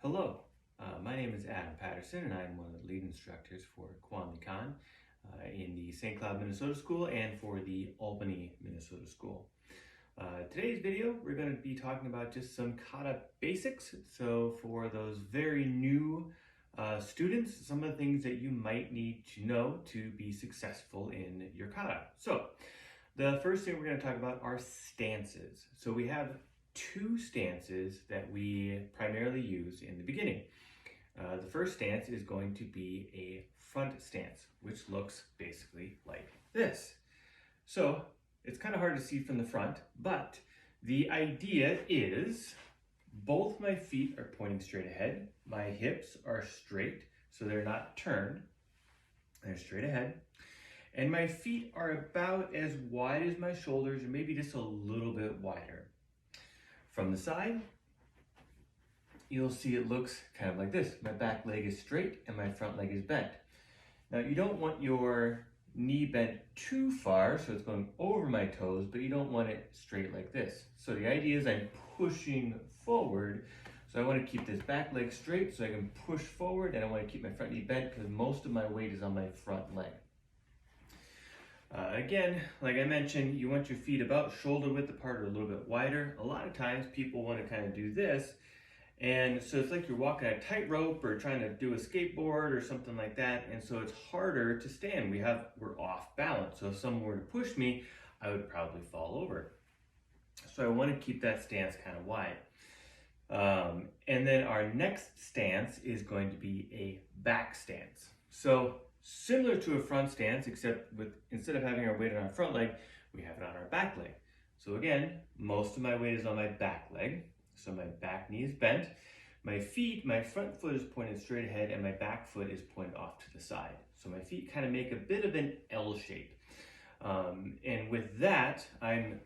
Hello, my name is Adam Patterson and I'm one of the lead instructors for Quan in the St. Cloud, Minnesota school and for the Albany, Minnesota school. Today's video, we're going to be talking about just some kata basics. So for those very new students, some of the things that you might need to know to be successful in your kata. So the first thing we're going to talk about are stances. So we have two stances that we primarily use in the beginning. The first stance is going to be a front stance, which looks basically like this. So it's kind of hard to see from the front, but the idea is both my feet are pointing straight ahead. My hips are straight, so they're not turned. They're straight ahead. And my feet are about as wide as my shoulders, or maybe just a little bit wider. From the side, you'll see it looks kind of like this. My back leg is straight and my front leg is bent. Now you don't want your knee bent too far, so it's going over my toes, but you don't want it straight like this. So the idea is I'm pushing forward. So I want to keep this back leg straight so I can push forward, and I want to keep my front knee bent because most of my weight is on my front leg. Again, like I mentioned, you want your feet about shoulder width apart or a little bit wider. A lot of times people want to kind of do this, and so it's like you're walking a tightrope or trying to do a skateboard or something like that, and so it's harder to stand. We're off balance, so if someone were to push me, I would probably fall over. So I want to keep that stance kind of wide. And then our next stance is going to be a back stance. So similar to a front stance, except instead of having our weight on our front leg, we have it on our back leg. So again, most of my weight is on my back leg. So my back knee is bent. My front foot is pointed straight ahead and my back foot is pointed off to the side. So my feet kind of make a bit of an L shape. And with that, I'm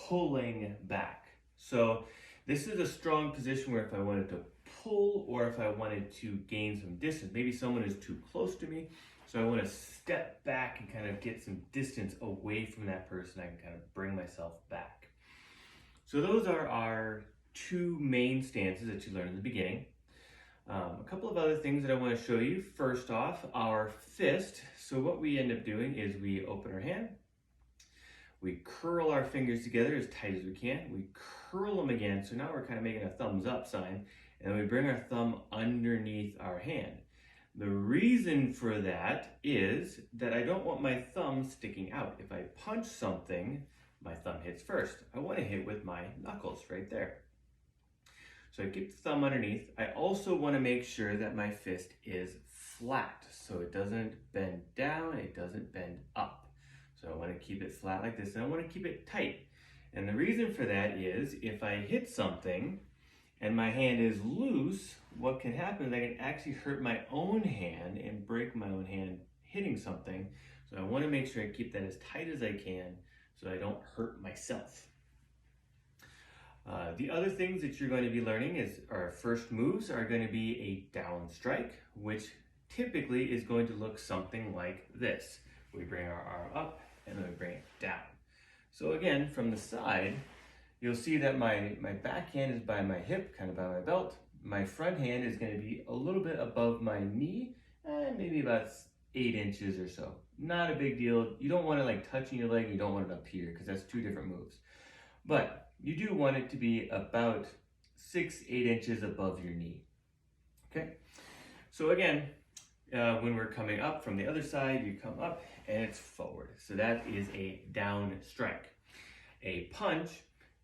pulling back. So this is a strong position where if I wanted to pull or if I wanted to gain some distance, maybe someone is too close to me, so I want to step back and kind of get some distance away from that person. I can kind of bring myself back. So those are our two main stances that you learn in the beginning. A couple of other things that I want to show you. First off, our fist. So what we end up doing is we open our hand, we curl our fingers together as tight as we can, we curl them again, so now we're kind of making a thumbs up sign, and we bring our thumb underneath our hand. The reason for that is that I don't want my thumb sticking out. If I punch something, my thumb hits first. I want to hit with my knuckles right there. So I keep the thumb underneath. I also want to make sure that my fist is flat, so it doesn't bend down, it doesn't bend up. So I want to keep it flat like this, and I want to keep it tight. And the reason for that is if I hit something and my hand is loose, what can happen is I can actually hurt my own hand and break my own hand hitting something. So I want to make sure I keep that as tight as I can so I don't hurt myself. The other things that you're going to be learning is our first moves are going to be a down strike, which typically is going to look something like this. We bring our arm up and then we bring it down. So again, from the side, you'll see that my back hand is by my hip, kind of by my belt. My front hand is going to be a little bit above my knee, maybe about 8 inches or so. Not a big deal. You don't want it like touching your leg, you don't want it up here because that's two different moves. But you do want it to be about 6-8 inches above your knee. Okay? So again, when we're coming up from the other side, you come up and it's forward. So that is a down strike. A punch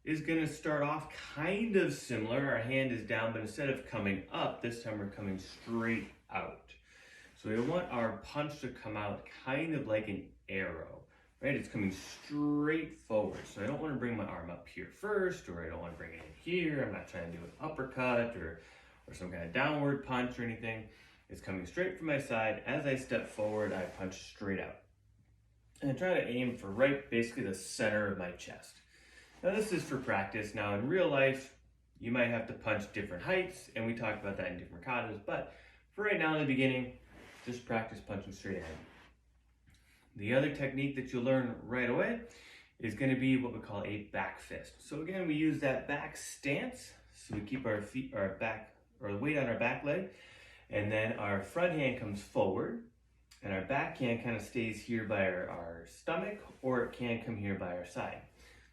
is going to start off kind of similar. Our hand is down, but instead of coming up, this time we're coming straight out. So we want our punch to come out kind of like an arrow, right? It's coming straight forward. So I don't want to bring my arm up here first, or I don't want to bring it in here. I'm not trying to do an uppercut or some kind of downward punch or anything. It's coming straight from my side. As I step forward, I punch straight out. And I try to aim for basically the center of my chest. Now this is for practice. Now in real life, you might have to punch different heights, and we talked about that in different katas, but for right now in the beginning, just practice punching straight ahead. The other technique that you'll learn right away is going to be what we call a back fist. So again, we use that back stance, so we keep our back or the weight on our back leg. And then our front hand comes forward, and our back hand kind of stays here by our stomach, or it can come here by our side.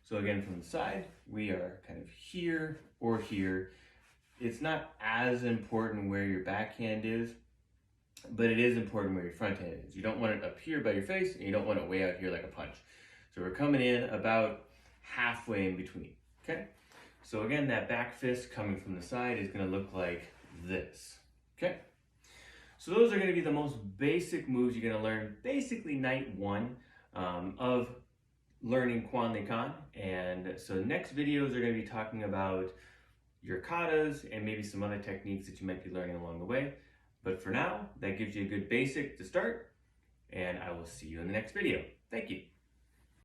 So again, from the side, we are kind of here or here. It's not as important where your backhand is, but it is important where your front hand is. You don't want it up here by your face, and you don't want it way out here like a punch. So we're coming in about halfway in between, okay? So again, that back fist coming from the side is gonna look like this, okay? So those are gonna be the most basic moves you're gonna learn, basically night one of learning Quan Le Con. And so next videos are gonna be talking about your katas and maybe some other techniques that you might be learning along the way. But for now, that gives you a good basic to start, and I will see you in the next video. Thank you.